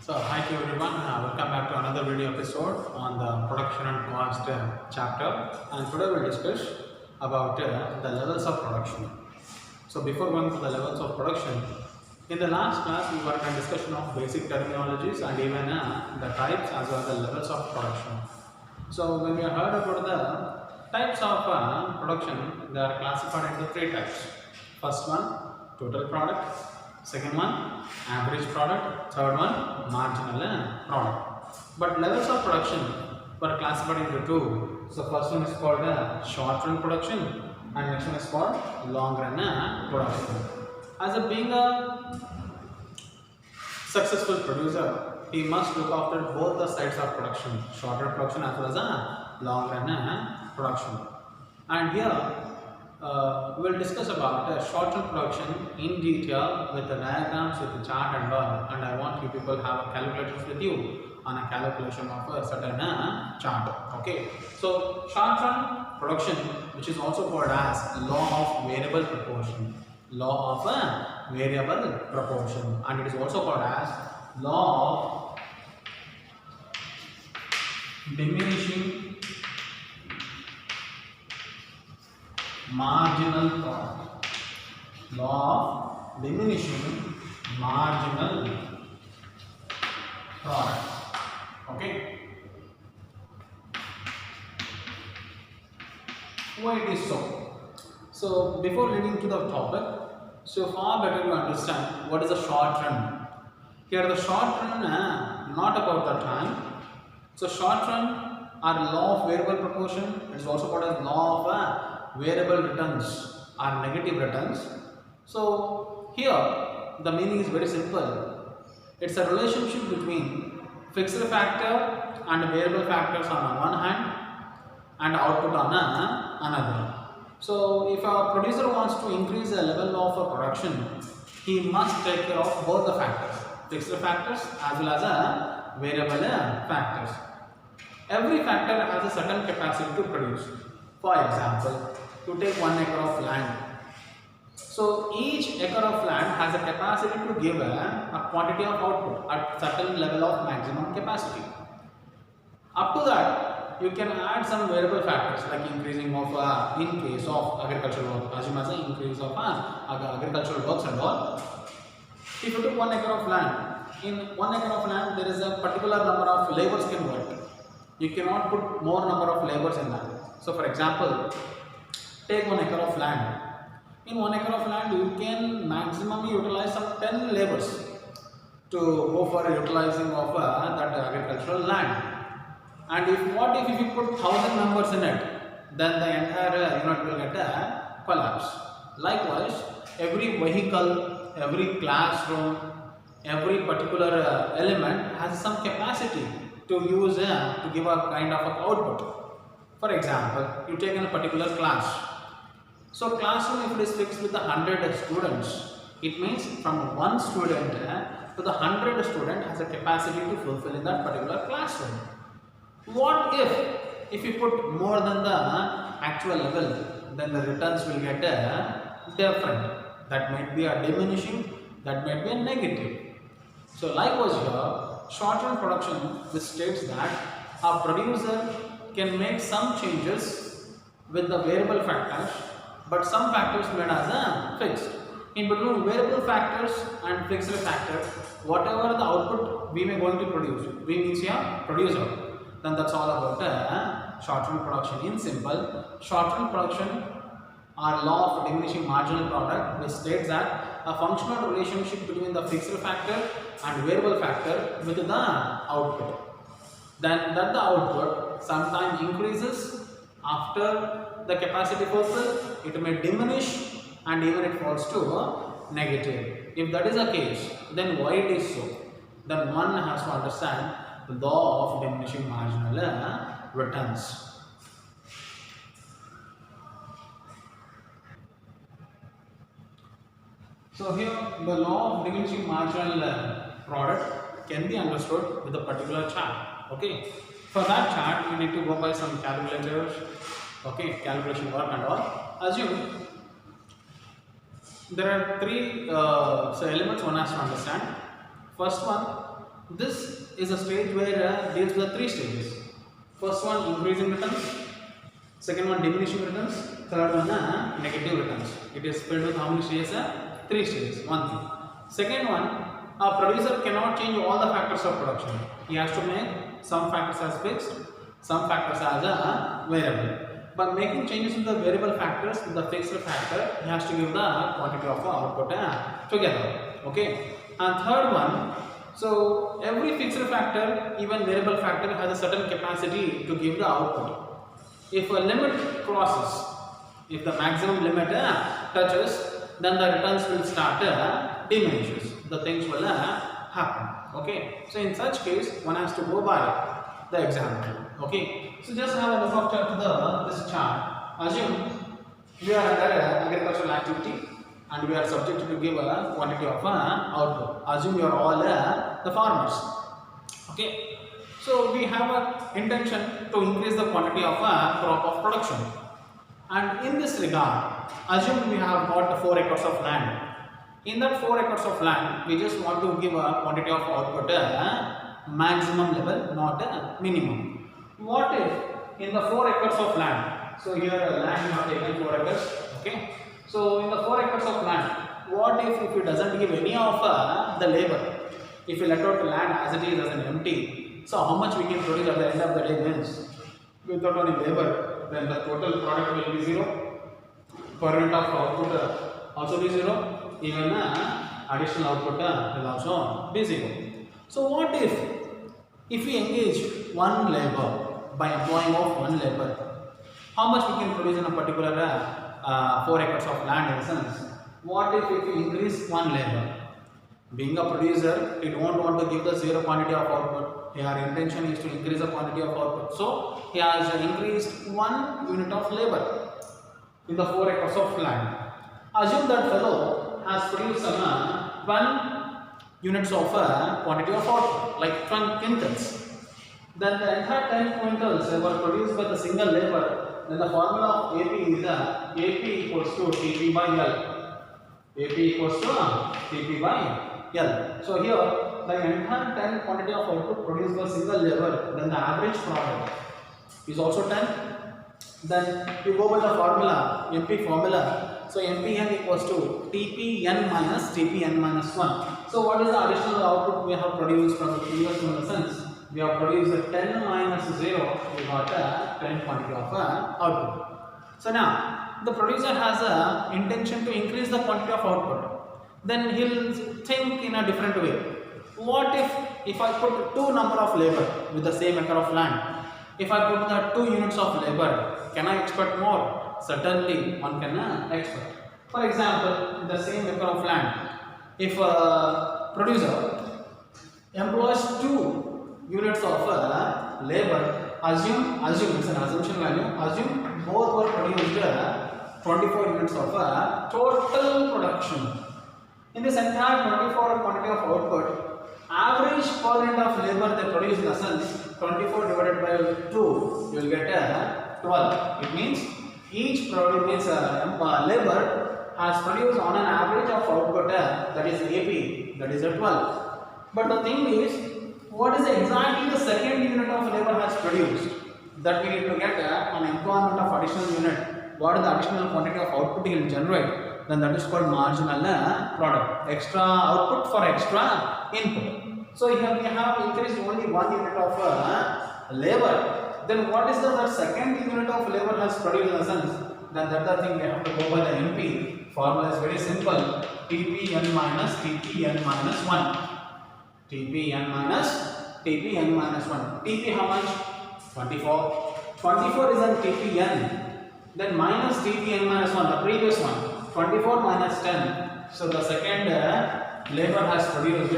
So hi to everyone, welcome back to another video episode on the production and cost chapter, and today we'll discuss about the levels of production. So before going to the levels of production, in the last class we were in a discussion of basic terminologies and even the types as well as the levels of production. So when we heard about the types of production, they are classified into three types. First one, total product. Second one, average product. Third one, marginal product. But levels of production were classified into two. So first one is called short run production and next one is called long run production. As a being a successful producer, he must look after both the sides of production, short run production as well as a long run production. And here we will discuss about short-term production in detail with the diagrams, with the chart and all, and I want you people have a calculators with you on a calculation of a certain chart. Okay, so short-term production, which is also called as law of variable proportion, and it is also called as law of diminishing marginal product. Law of diminishing marginal product. Okay. Why it is so? So before leading to the topic, so far better to understand what is a short run. Here the short run, not about the time. So short run are law of variable proportion. It is also called as law of variable returns or negative returns. So here the meaning is very simple. It's a relationship between fixed factor and variable factors on one hand and output on another. So if a producer wants to increase the level of production, he must take care of both the factors, fixed factors as well as variable factors. Every factor has a certain capacity to produce. For example, to take 1 acre of land. So each acre of land has a capacity to give a quantity of output at certain level of maximum capacity. Up to that, you can add some variable factors like increasing of in case of agricultural work, assume as an increase of agricultural works and all. If you took 1 acre of land, in 1 acre of land there is a particular number of laborers can work. You cannot put more number of laborers in that. So for example, take 1 acre of land. In 1 acre of land, you can maximally utilize some 10 laborers to go for utilizing of that agricultural land. And if you put 1,000 members in it, then the entire unit will get a collapse. Likewise, every vehicle, every classroom, every particular element has some capacity to use to give a kind of output. For example, you take in a particular class. So classroom, if it is fixed with 100 students, it means from 1 student to the 100 student has a capacity to fulfill in that particular classroom. What if you put more than the actual level, then the returns will get different. That might be a diminishing, that might be a negative. So likewise here, short-run production, which states that a producer can make some changes with the variable factors, but some factors made as fixed. In between variable factors and fixed factors, whatever the output we may going to produce, we means here producer, then that's all about short-run production. In simple, short-run production are law of diminishing marginal product, which states that a functional relationship between the fixed factor and variable factor with the output. Then that the output sometimes increases after the capacity fulfilled, it may diminish and even it falls to negative. If that is the case, then why it is so? Then one has to understand the law of diminishing marginal returns. So here the law of diminishing marginal product can be understood with a particular chart. Okay. For that chart, you need to go by some calculators. Okay, calculation work and all. Assume there are three elements one has to understand. First one, This is a stage where deals with the three stages. First one, increasing returns. Second one, diminishing returns. Third one, negative returns. It is filled with how many stages? Three stages. One thing. Second one, a producer cannot change all the factors of production. He has to make some factors as fixed, some factors as a variable. By making changes in the variable factors, the fixed factor, he has to give the quantity of output together. Okay. And third one, so every fixed factor, even variable factor, has a certain capacity to give the output. If a limit crosses, if the maximum limit touches, then the returns will start diminishes. The things will happen. Okay. So in such case, one has to go by the example. Okay. So just have a look after this chart. Assume we are under agricultural activity and we are subject to give a quantity of output. Assume you are all the farmers. Okay. So we have an intention to increase the quantity of crop of production. And in this regard, assume we have got 4 acres of land. In that 4 acres of land, we just want to give a quantity of output maximum level, not a minimum. What if in the 4 acres of land, so here land you have taken 4 acres, okay? So in the 4 acres of land, what if it doesn't give any of the labor? If we let out the land as it is as an empty, so how much we can produce at the end of the day means without any labor, then the total product will be 0. Per unit of output also be 0. Even additional output will also be 0. So what if we engage one labor by employing of one labor, how much we can produce in a particular 4 acres of land in a sense? What if we increase one labor? Being a producer, he don't want to give the 0 quantity of output. Your intention is to increase the quantity of output. So he has increased 1 unit of labor in the 4 acres of land. Assume that fellow has produced some 1 units of quantity of output, like 10 quintals. Then the entire 10 quintals were produced by the single labor. Then the formula of AP is AP equals to TP by L. AP equals to TP by L. So here the entire 10 quantity of output produced by single labor, then the average product is also 10. Then you go by the formula, MP formula. So MPN equals to TPN minus TPN minus 1. So what is the additional output we have produced from the previous one? In the sense, we have produced 10 minus 0, we got a 10 quantity of output. So now, the producer has a intention to increase the quantity of output. Then he will think in a different way. What if I put 2 number of labor with the same acre of land? If I put the 2 units of labor, can I expect more? Certainly, one can expect. For example, in the same acre of land, if a producer employs 2 units of labor, assume it's an assumption value, assume both were produced 24 units of total production. In this entire 24 quantity of output, average per unit of labor they produce in the sense 24 divided by 2, you will get 12. It means each product means labor has produced on an average of output that is AP, that is 12. But the thing is, what is exactly the second unit of labor has produced? That we need to get an employment of additional unit. What is the additional quantity of output he will generate? Then that is called marginal product. Extra output for extra input. So here we have increased only 1 unit of labor. Then what is the second unit of labor has produced in a sense? Then that the thing we have to go by the MP. Formula is very simple. TPN minus TPN minus 1. TPN minus TPN minus 1. TP how much? 24. 24 is an TPN. Then minus TPN minus 1, the previous one. 24 minus 10. So the second labor has produced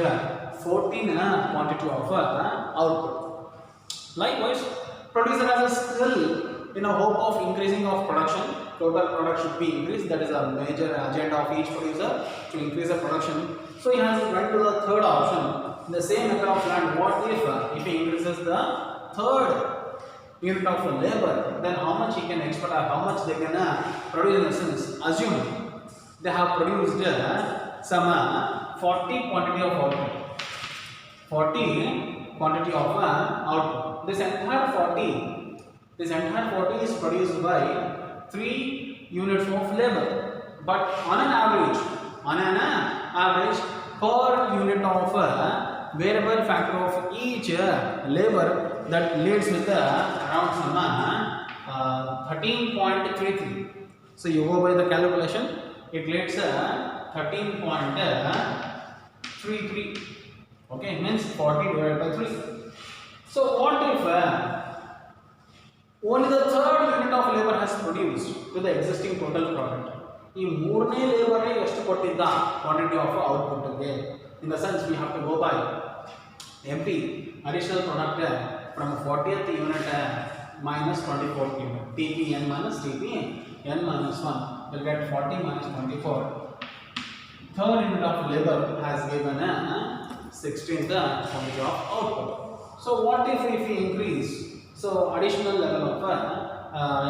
14 quantity of output. Likewise, producer has a still in a hope of increasing of production. Total product should be increased. That is a major agenda of each producer to increase the production. So he has went to the third option. In the same acre of land, what if he increases the third unit of labor, then how much he can expect or how much they can produce in a sense. Assume they have produced some 40 quantity of output. 40 quantity of output. This entire 40 is produced by 3 units of labor. But on an average per unit of variable factor of each labor, that leads with around some 13.33. So you go by the calculation, it leads 13.33. Okay, means 40 divided by 3. So what if only the third unit of labor has produced to the existing total product? ಈ ಮೂರನೇ labour ಎಷ್ಟು ಕೊಟ್ಟಿದ್ದ quantity of ಔಟ್ಪುಟ್ಗೆ? In the sense we have to go by MP additional product from 40th unit minus 24th unit, TPN minus TPN minus 1 will get 40 minus 24. Third unit of labor has given 16th quantity of output. So what if we increase? So additional level of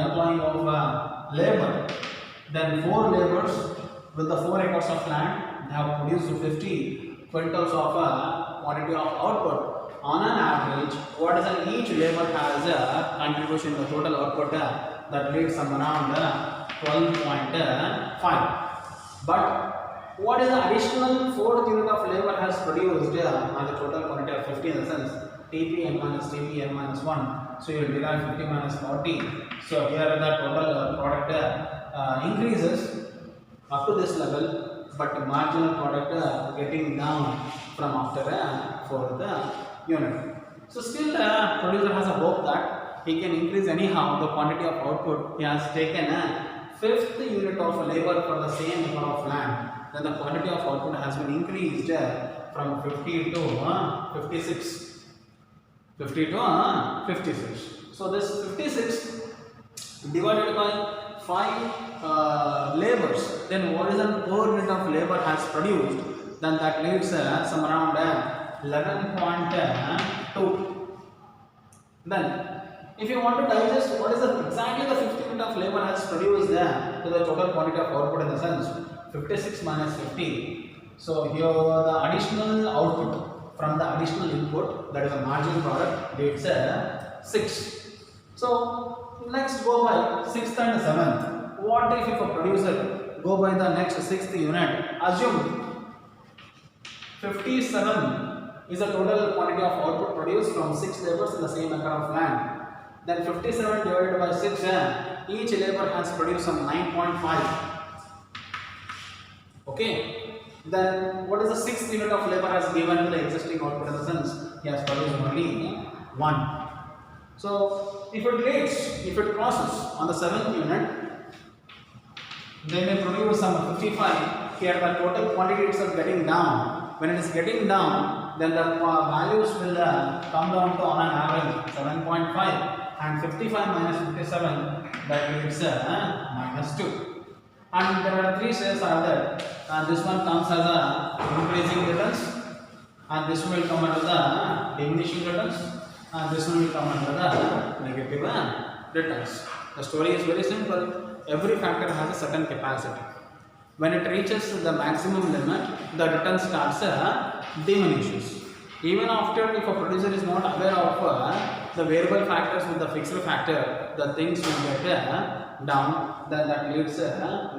employing of labor, then 4 laborers with the 4 acres of land, they have produced 50 quintals of quantity of output. On an average, what is each labor has a contribution to the total output that leads some around 12.5. But what is the additional 4th unit of labor has produced on the total quantity of 50, in the sense TPN minus TPN minus 1. So you will derive 50 minus 40. So here the total product increases up to this level, but marginal product getting down from after 4th unit. So still producer has a hope that he can increase anyhow the quantity of output. He has taken 5th unit of labor for the same acre of land. Then the quantity of output has been increased from 50 to 56. 50 to 56. So this 56 divided by 5 labors, then what is the per unit of labor has produced? Then that leaves some around 11.2. Then if you want to digest what is exactly the 50 unit of labor has produced to the total quantity of output, in the sense 56 minus 50. So here the additional output from the additional input, that is a marginal product, it's 6. So next go by 6th and 7th. What if a producer go by the next 6th unit? Assume 57 is the total quantity of output produced from 6 labors in the same acre of land. Then 57 divided by 6, each labor has produced some 9.5. Okay. Then what is the 6th unit of labor has given to the existing output, in the sense he has produced only 1. So if it crosses on the 7th unit, they may produce some 55. Here the total quantity itself getting down. When it is getting down, then the values will come down to on an average 7.5, and 55 minus 57, that gives minus 2. And there are 3 shares are there. This one comes as a increasing returns, and this one will come under the diminishing returns, and this one will come under the negative returns. The story is very simple. Every factor has a certain capacity. When it reaches the maximum limit, the return starts diminishes. Even after, if a producer is not aware of the variable factors with the fixed factor, the things will get down, then that leads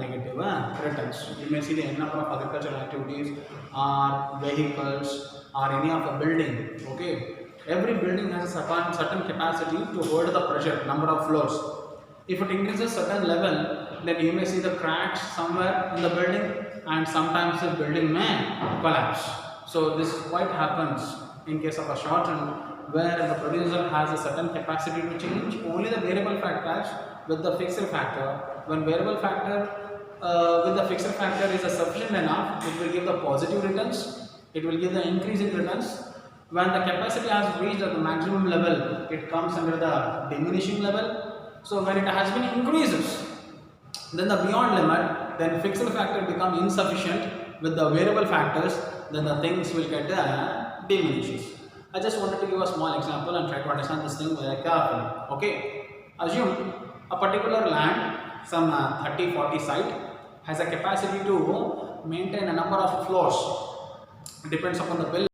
negative returns. You may see the n number of agricultural activities or vehicles or any of a building. Okay, every building has a certain capacity to hold the pressure, number of floors. If it increases certain level, then you may see the cracks somewhere in the building, and sometimes the building may collapse. So this quite happens in case of a short run, where the producer has a certain capacity to change only the variable factors with the fixed factor. When variable factor with the fixed factor is sufficient enough, it will give the positive returns, it will give the increasing returns. When the capacity has reached at the maximum level, it comes under the diminishing level. So when it has been increases, then the beyond limit, then fixed factor become insufficient with the variable factors, then the things will get diminishes. I just wanted to give a small example and try to understand this thing very carefully. Okay, assume a particular land, some 30-40 site, has a capacity to maintain a number of floors. Depends upon the bill.